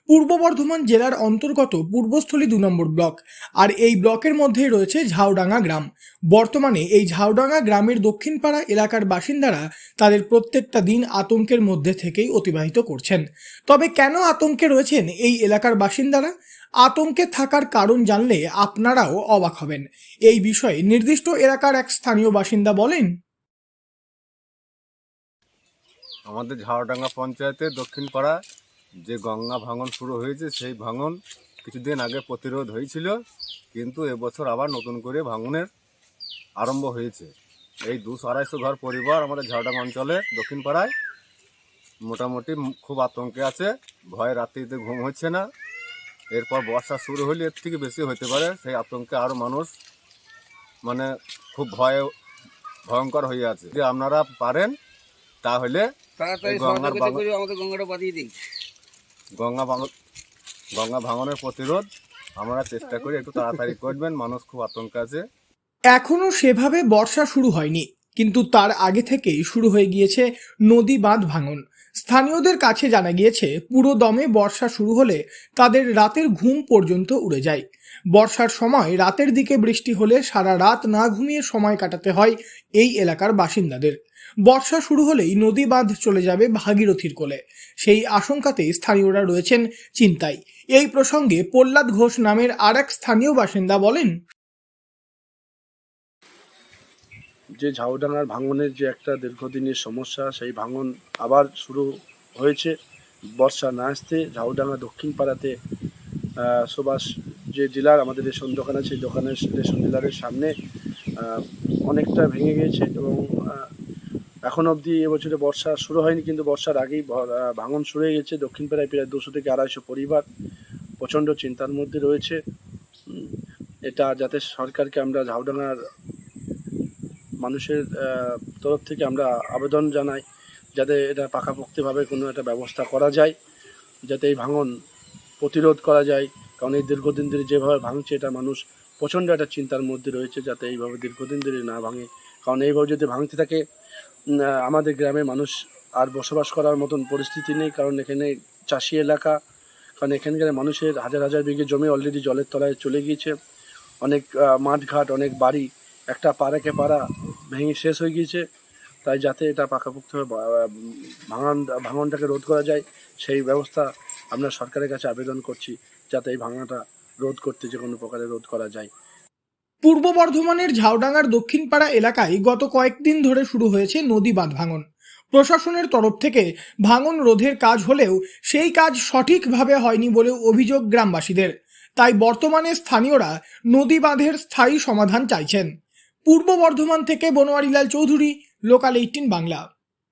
পূর্ব বর্ধমান জেলার অন্তর্গত পূর্বস্থলী 2 নম্বর ব্লক। আর এই ব্লকের মধ্যেই রয়েছে ঝাউডাঙ্গা গ্রাম। বর্তমানে এই ঝাউডাঙ্গা গ্রামের দক্ষিণপাড়া এলাকার বাসিন্দারা তাদের প্রত্যেকটা দিন আতঙ্কের মধ্যে থেকেই অতিবাহিত করছেন। তবে কেন আতঙ্কে রয়েছেন এই এলাকার বাসিন্দারা? আতঙ্কে থাকার কারণ জানলে আপনারাও অবাক হবেন। এই বিষয়ে নির্দিষ্ট এলাকার এক স্থানীয় বাসিন্দা বলেন, আমাদের ঝাউডাঙ্গা পঞ্চায়েতের দক্ষিণ পাড়া যে গঙ্গা ভাঙন শুরু হয়েছে, সেই ভাঙন কিছুদিন আগে প্রতিরোধ হয়েছিল, কিন্তু এবছর আবার নতুন করে ভাঙনের আরম্ভ হয়েছে। এই 200-250 ঘর পরিবার আমাদের ঝাউডাঙ্গা অঞ্চলে দক্ষিণ পাড়ায় মোটামুটি খুব আতঙ্কে আছে। ভয় রাত্রিতে ঘুম হচ্ছে না। এরপর বর্ষা শুরু হলে এর থেকে বেশি হতে পারে। সেই আতঙ্কে আরও মানুষ খুব ভয়ঙ্কর হয়ে আছে। যদি আপনারা পারেন তাহলে গঙ্গা ভাঙনের প্রতিরোধ আমরা চেষ্টা করি, একটু তাড়াতাড়ি করবেন। মানুষ খুব আতঙ্কে আছে। এখনো সেভাবে বর্ষা শুরু হয়নি, কিন্তু তার আগে থেকেই শুরু হয়ে গিয়েছে নদী বাঁধ ভাঙন। স্থানীয়দের কাছে জানা গিয়েছে, পুরো দমে বর্ষা শুরু হলে তাদের রাতের ঘুম পর্যন্ত উড়ে যায়। বর্ষার সময় রাতের দিকে বৃষ্টি হলে সারা রাত না ঘুমিয়ে সময় কাটাতে হয় এই এলাকার বাসিন্দাদের। বর্ষা শুরু হলেই নদী বাঁধ চলে যাবে ভাগীরথীর কোলে। সেই আশঙ্কাতেই স্থানীয়রা রয়েছেন চিন্তায়। এই প্রসঙ্গে প্রহ্লাদ ঘোষ নামের আর এক স্থানীয় বাসিন্দা বলেন, যে ঝাউডাঙ্গার ভাঙনের যে একটা দীর্ঘদিনের সমস্যা, সেই ভাঙন আবার শুরু হয়েছে। বর্ষা না আসতে ঝাউডাঙ্গা দক্ষিণ পাড়াতে সুভাষ যে ডিলার, আমাদের রেশন দোকান আছে, সেই দোকানের রেশন ডিলারের সামনে অনেকটা ভেঙে গিয়েছে এবং এখন অবধি এবছরে বর্ষা শুরু হয়নি, কিন্তু বর্ষার আগেই ভাঙন শুরু হয়ে গেছে। দক্ষিণ পাড়ায় প্রায় 200 থেকে 250 পরিবার প্রচণ্ড চিন্তার মধ্যে রয়েছে। এটা যাতে সরকারকে আমরা ঝাউডাঙ্গার মানুষের তরফ থেকে আমরা আবেদন জানাই, যাতে এটা পাকাপোক্তভাবে কোনো একটা ব্যবস্থা করা যায়, যাতে এই ভাঙন প্রতিরোধ করা যায়। কারণ এই দীর্ঘদিন ধরে যেভাবে ভাঙছে, এটা মানুষ প্রচণ্ড একটা চিন্তার মধ্যে রয়েছে, যাতে এইভাবে দীর্ঘদিন ধরে না ভাঙে। কারণ এইভাবে যদি ভাঙতে থাকে, আমাদের গ্রামে মানুষ আর বসবাস করার মতন পরিস্থিতি নেই। কারণ এখানে চাষি এলাকা, কারণ এখানকার মানুষের হাজার হাজার বিঘে জমি অলরেডি জলের তলায় চলে গিয়েছে। অনেক মাঠঘাট, অনেক বাড়ি একটা পাড়াকে পাড়া ভেঙে শেষ হয়ে গিয়েছে। তাই যাতে এটা পাকাপোক্তভাবে ভাঙনটাকে রোধ করা যায়, সেই ব্যবস্থা আমরা সরকারের কাছে আবেদন করছি, যাতে এই ভাঙনটা রোধ করতে যে কোনো প্রকারে রোধ করা যায়। পূর্ব বর্ধমানের ঝাউডাঙ্গার দক্ষিণপাড়া এলাকায় গত কয়েকদিন ধরে শুরু হয়েছে নদী বাঁধ ভাঙন। প্রশাসনের তরফ থেকে ভাঙন রোধের কাজ হলেও সেই কাজ সঠিকভাবে হয়নি বলে অভিযোগ গ্রামবাসীদের। তাই বর্তমানে স্থানীয়রা নদী বাঁধের স্থায়ী সমাধান চাইছেন। পূর্ব বর্ধমান থেকে বনোয়ারিলাল চৌধুরী, লোকাল 18 বাংলা।